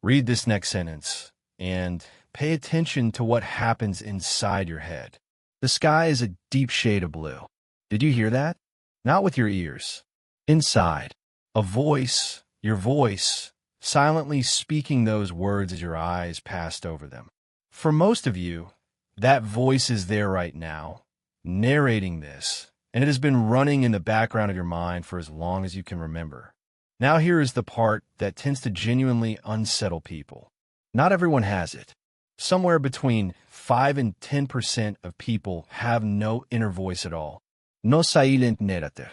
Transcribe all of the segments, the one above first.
Read this next sentence and pay attention to what happens inside your head. The sky is a deep shade of blue. Did you hear that? Not with your ears. Inside, a voice, your voice, silently speaking those words as your eyes passed over them. For most of you, that voice is there right now, narrating this, and it has been running in the background of your mind for as long as you can remember. Now here is the part that tends to genuinely unsettle people. Not everyone has it. Somewhere between 5 and 10% of people have no inner voice at all. No silent narrator.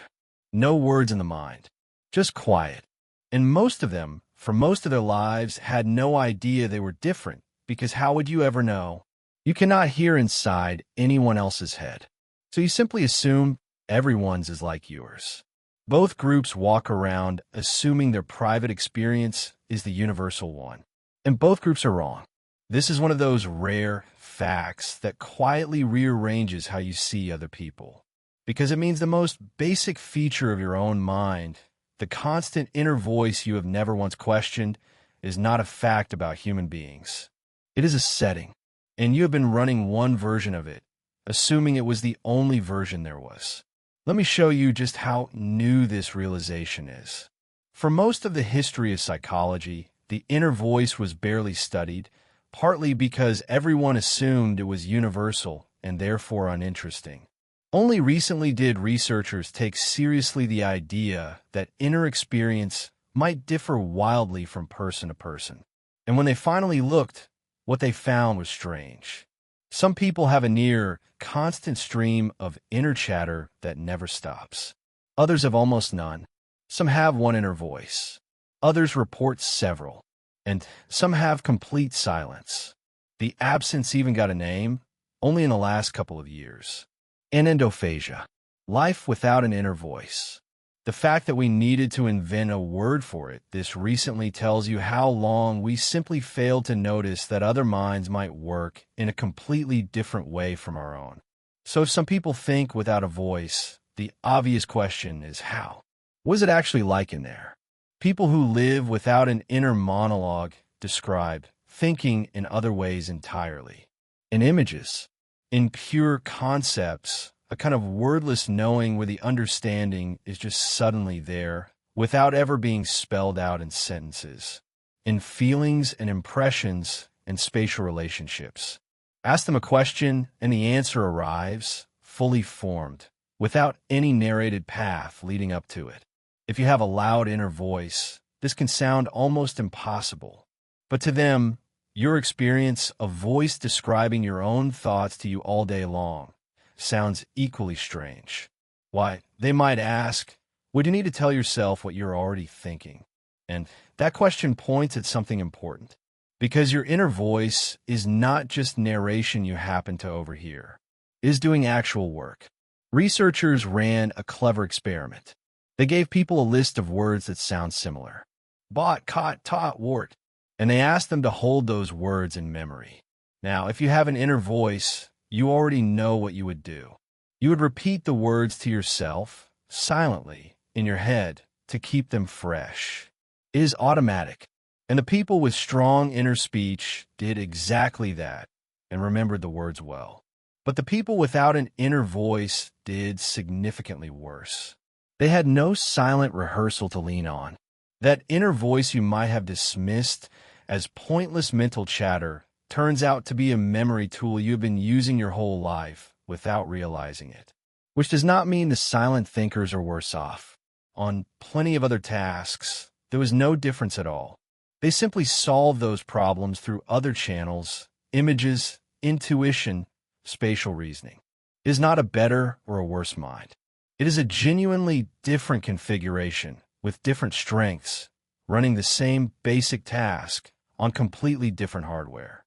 No words in the mind. Just quiet. And most of them, for most of their lives, had no idea they were different, because how would you ever know? You cannot hear inside anyone else's head. So you simply assume everyone's is like yours. Both groups walk around assuming their private experience is the universal one. And both groups are wrong. This is one of those rare facts that quietly rearranges how you see other people. Because it means the most basic feature of your own mind, the constant inner voice you have never once questioned, is not a fact about human beings. It is a setting, and you have been running one version of it, assuming it was the only version there was. Let me show you just how new this realization is. For most of the history of psychology, the inner voice was barely studied, partly because everyone assumed it was universal and therefore uninteresting. Only recently did researchers take seriously the idea that inner experience might differ wildly from person to person. And when they finally looked, what they found was strange. Some people have a near constant stream of inner chatter that never stops. Others have almost none. Some have one inner voice. Others report several. And some have complete silence. The absence even got a name, only in the last couple of years. Anendophasia. Life without an inner voice. The fact that we needed to invent a word for it this recently tells you how long we simply failed to notice that other minds might work in a completely different way from our own. So if some people think without a voice, the obvious question is how? What is it actually like in there? People who live without an inner monologue describe thinking in other ways entirely. In images, in pure concepts, a kind of wordless knowing where the understanding is just suddenly there, without ever being spelled out in sentences. In feelings and impressions and spatial relationships. Ask them a question and the answer arrives, fully formed, without any narrated path leading up to it. If you have a loud inner voice, this can sound almost impossible. But to them, your experience of voice describing your own thoughts to you all day long sounds equally strange. Why, they might ask, would you need to tell yourself what you're already thinking? And that question points at something important. Because your inner voice is not just narration you happen to overhear. It is doing actual work. Researchers ran a clever experiment. They gave people a list of words that sound similar. Bought, caught, taught, wart. And they asked them to hold those words in memory. Now, if you have an inner voice, you already know what you would do. You would repeat the words to yourself, silently, in your head, to keep them fresh. It is automatic. And the people with strong inner speech did exactly that and remembered the words well. But the people without an inner voice did significantly worse. They had no silent rehearsal to lean on. That inner voice you might have dismissed as pointless mental chatter turns out to be a memory tool you've been using your whole life without realizing it. Which does not mean the silent thinkers are worse off. On plenty of other tasks, there was no difference at all. They simply solved those problems through other channels, images, intuition, spatial reasoning. It is not a better or a worse mind. It is a genuinely different configuration with different strengths, running the same basic task on completely different hardware.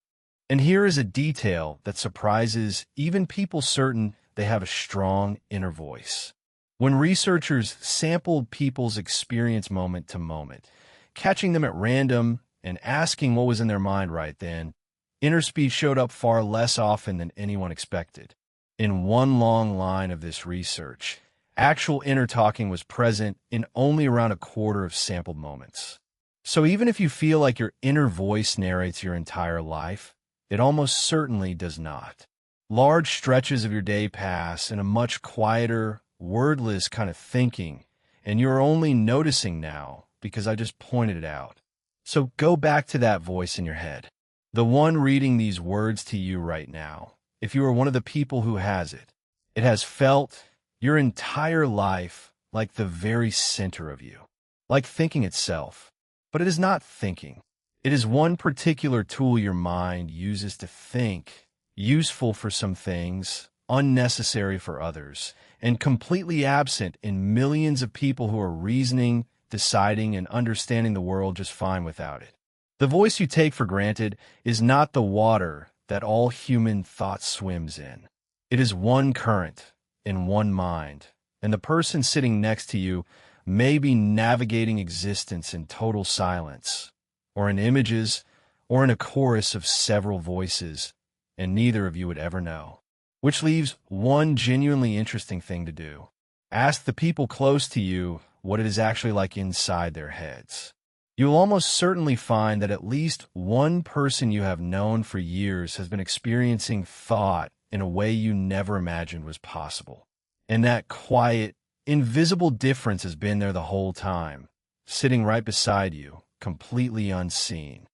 And here is a detail that surprises even people certain they have a strong inner voice. When researchers sampled people's experience moment to moment, catching them at random and asking what was in their mind right then, inner speech showed up far less often than anyone expected. In one long line of this research, actual inner talking was present in only around a quarter of sampled moments. So even if you feel like your inner voice narrates your entire life, it almost certainly does not. Large stretches of your day pass in a much quieter, wordless kind of thinking, and you're only noticing now because I just pointed it out. So go back to that voice in your head, the one reading these words to you right now. If you are one of the people who has it, it has felt your entire life like the very center of you, like thinking itself. But it is not thinking. It is one particular tool your mind uses to think, useful for some things, unnecessary for others, and completely absent in millions of people who are reasoning, deciding, and understanding the world just fine without it. The voice you take for granted is not the water that all human thought swims in. It is one current in one mind, and the person sitting next to you may be navigating existence in total silence, or in images, or in a chorus of several voices, and neither of you would ever know. Which leaves one genuinely interesting thing to do. Ask the people close to you what it is actually like inside their heads. You will almost certainly find that at least one person you have known for years has been experiencing thought in a way you never imagined was possible. And that quiet, invisible difference has been there the whole time, sitting right beside you, completely unseen.